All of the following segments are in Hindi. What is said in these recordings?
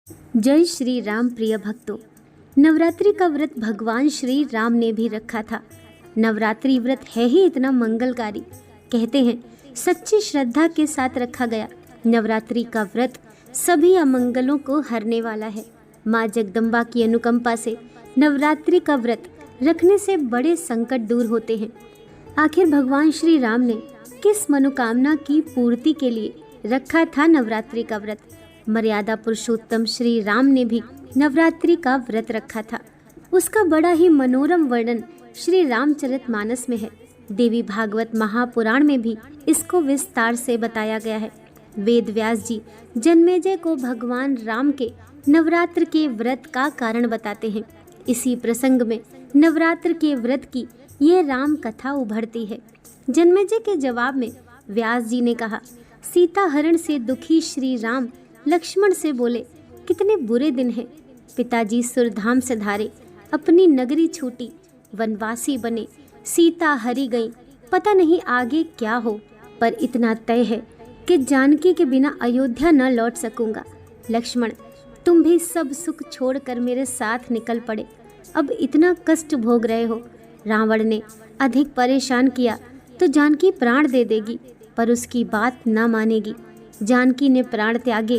जय श्री राम प्रिय भक्तों। नवरात्रि का व्रत भगवान श्री राम ने भी रखा था। नवरात्रि व्रत है ही इतना मंगलकारी। कहते हैं सच्ची श्रद्धा के साथ रखा गया नवरात्रि का व्रत सभी अमंगलों को हरने वाला है। माँ जगदम्बा की अनुकंपा से नवरात्रि का व्रत रखने से बड़े संकट दूर होते हैं। आखिर भगवान श्री राम ने किस मनोकामना की पूर्ति के लिए रखा था नवरात्रि का व्रत? मर्यादा पुरुषोत्तम श्री राम ने भी नवरात्रि का व्रत रखा था। उसका बड़ा ही मनोरम वर्णन श्री रामचरितमानस में है। देवी भागवत महापुराण में भी इसको विस्तार से बताया गया है। वेद व्यास जी जन्मेजय को भगवान राम के नवरात्र के व्रत का कारण बताते हैं। इसी प्रसंग में नवरात्र के व्रत की ये राम कथा उभरती है। जन्मेजय के जवाब में व्यास जी ने कहा, सीता हरण से दुखी श्री राम लक्ष्मण से बोले, कितने बुरे दिन हैं। पिताजी सुरधाम से धारे, अपनी नगरी छूटी, वनवासी बने, सीता हरी गई, पता नहीं आगे क्या हो, पर इतना तय है कि जानकी के बिना अयोध्या न लौट सकूंगा। लक्ष्मण, तुम भी सब सुख छोड़कर मेरे साथ निकल पड़े। अब इतना कष्ट भोग रहे हो। रावण ने अधिक परेशान किया तो जानकी प्राण दे देगी, पर उसकी बात ना मानेगी। जानकी ने प्राण त्यागे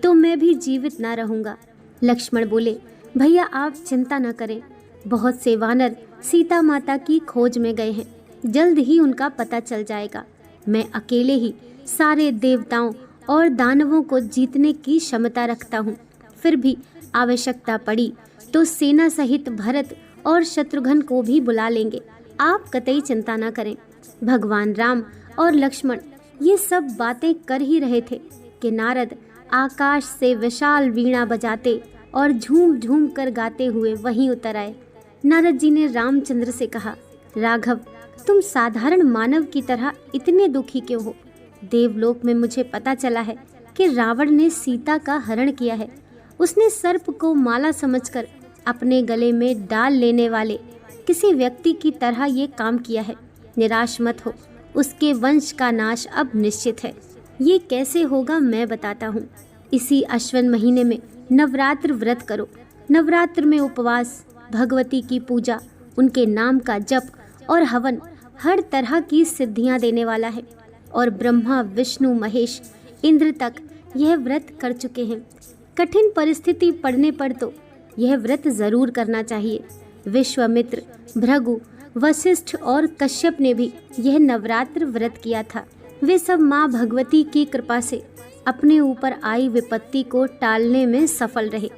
तो मैं भी जीवित ना रहूंगा। लक्ष्मण बोले, भैया आप चिंता न करें, बहुत से वानर सीता माता की खोज में गए हैं, जल्द ही उनका पता चल जाएगा। मैं अकेले ही सारे देवताओं और दानवों को जीतने की क्षमता रखता हूँ। फिर भी आवश्यकता पड़ी तो सेना सहित भरत और शत्रुघ्न को भी बुला लेंगे। आप कतई चिंता न करें। भगवान राम और लक्ष्मण ये सब बातें कर ही रहे थे कि नारद आकाश से विशाल वीणा बजाते और झूम झूम कर गाते हुए वहीं उतर आए। नारद जी ने रामचंद्र से कहा, राघव, तुम साधारण मानव की तरह इतने दुखी क्यों हो? देवलोक में मुझे पता चला है कि रावण ने सीता का हरण किया है। उसने सर्प को माला समझकर अपने गले में डाल लेने वाले किसी व्यक्ति की तरह ये काम किया है। निराश मत हो, उसके वंश का नाश अब निश्चित है। ये कैसे होगा मैं बताता हूँ। इसी अश्विन महीने में नवरात्र व्रत करो। नवरात्र में उपवास, भगवती की पूजा, उनके नाम का जप और हवन हर तरह की सिद्धियाँ देने वाला है। और ब्रह्मा, विष्णु, महेश, इंद्र तक यह व्रत कर चुके हैं। कठिन परिस्थिति पड़ने पर तो यह व्रत जरूर करना चाहिए। विश्वामित्र, भृगु, वशिष्ठ और कश्यप ने भी यह नवरात्र व्रत किया था। वे सब माँ भगवती की कृपा से अपने ऊपर आई विपत्ति को टालने में सफल रहे।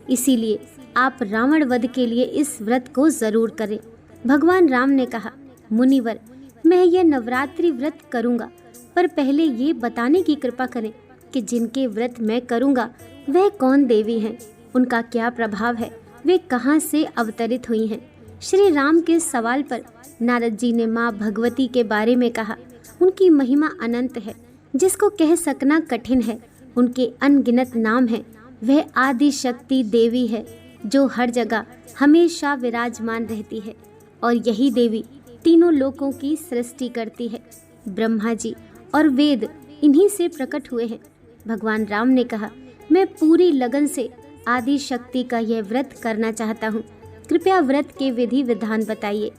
इसीलिए आप रावण वध के लिए इस व्रत को जरूर करें। भगवान राम ने कहा, मुनिवर, मैं यह नवरात्रि व्रत करूँगा, पर पहले ये बताने की कृपा करें कि जिनके व्रत मैं करूँगा वह कौन देवी हैं, उनका क्या प्रभाव है, वे कहाँ से अवतरित हुई हैं। श्री राम के सवाल पर नारद जी ने माँ भगवती के बारे में कहा, उनकी महिमा अनंत है, जिसको कह सकना कठिन है। उनके अनगिनत नाम हैं। वह आदि शक्ति देवी है जो हर जगह हमेशा विराजमान रहती है, और यही देवी तीनों लोकों की सृष्टि करती है। ब्रह्मा जी और वेद इन्हीं से प्रकट हुए हैं। भगवान राम ने कहा, मैं पूरी लगन से आदि शक्ति का यह व्रत करना चाहता हूँ। कृपया व्रत के विधि विधान बताइए।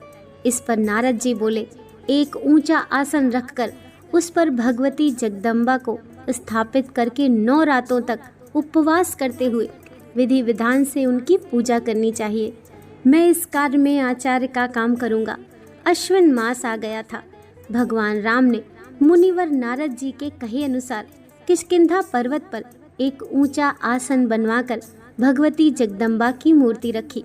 इस पर नारद जी बोले, एक ऊंचा आसन रखकर उस पर भगवती जगदम्बा को स्थापित करके 9 रातों तक उपवास करते हुए विधि विधान से उनकी पूजा करनी चाहिए। मैं इस कार्य में आचार्य का काम करूँगा। अश्विन मास आ गया था। भगवान राम ने मुनिवर नारद जी के कहे अनुसार किष्किंधा पर्वत पर एक ऊंचा आसन बनवाकर भगवती जगदम्बा की मूर्ति रखी।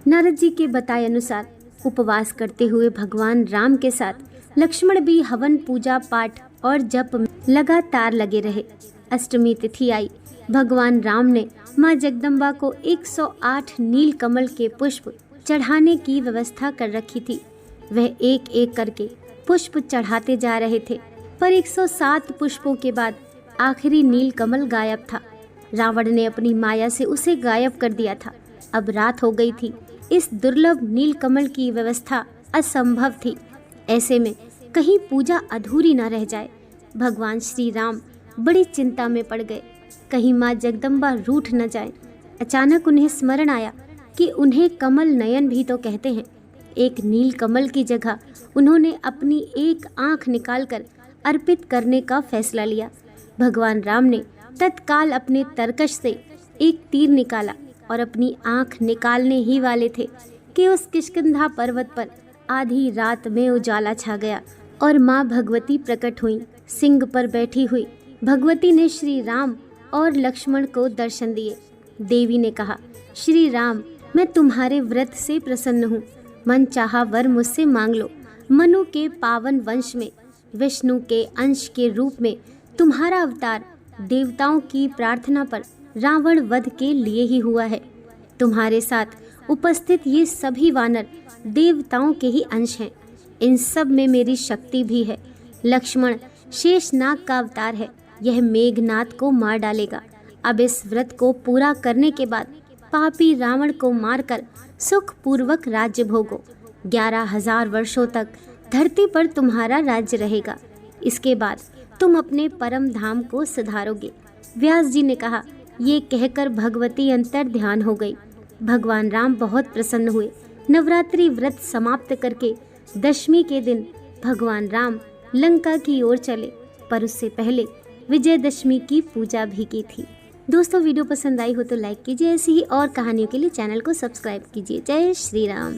नारद जी के बताए अनुसार उपवास करते हुए भगवान राम के साथ लक्ष्मण भी हवन, पूजा पाठ और जप में लगातार लगे रहे। अष्टमी तिथि आई। भगवान राम ने माँ जगदम्बा को 108 नील कमल के पुष्प चढ़ाने की व्यवस्था कर रखी थी। वह एक एक करके पुष्प चढ़ाते जा रहे थे, पर 107 पुष्पों के बाद आखिरी नील कमल गायब था। रावण ने अपनी माया से उसे गायब कर दिया था। अब रात हो गई थी। इस दुर्लभ नील कमल की व्यवस्था असंभव थी। ऐसे में कहीं पूजा अधूरी न रह जाए। भगवान श्री राम बड़ी चिंता में पड़ गए। कहीं माँ जगदम्बा रूठ न जाए। अचानक उन्हें स्मरण आया कि उन्हें कमल नयन भी तो कहते हैं। एक नील कमल की जगह उन्होंने अपनी एक आंख निकालकर अर्पित करने का फैसला लिया। भगवान राम ने तत्काल अपने तरकश से एक तीर निकाला और अपनी आंख निकालने ही वाले थे कि उस किष्किंधा पर्वत पर आधी रात में उजाला छा गया और माँ भगवती प्रकट हुई। सिंह पर बैठी हुई भगवती ने श्री राम और लक्ष्मण को दर्शन दिए। देवी ने कहा, श्री राम, मैं तुम्हारे व्रत से प्रसन्न हूँ। मन चाहा वर मुझसे मांग लो। मनु के पावन वंश में विष्णु के अंश के रूप में तुम्हारा अवतार देवताओं की प्रार्थना पर रावण वध के लिए ही हुआ है। तुम्हारे साथ उपस्थित ये सभी वानर देवताओं के ही अंश हैं। इन सब में मेरी शक्ति भी है। लक्ष्मण शेषनाग का अवतार है। यह मेघनाद को मार डालेगा। अब इस व्रत को पूरा करने के बाद पापी रावण को मारकर सुख पूर्वक राज्य भोगो। 11,000 वर्षों तक धरती पर तुम्हारा राज्य रहेगा। इसके बाद तुम अपने परम धाम को सुधारोगे। व्यास जी ने कहा। ये कहकर भगवती अंतर ध्यान हो गई। भगवान राम बहुत प्रसन्न हुए। नवरात्रि व्रत समाप्त करके दशमी के दिन भगवान राम लंका की ओर चले, पर उससे पहले विजयदशमी की पूजा भी की थी। दोस्तों, वीडियो पसंद आई हो तो लाइक कीजिए। ऐसी ही और कहानियों के लिए चैनल को सब्सक्राइब कीजिए। जय श्री राम।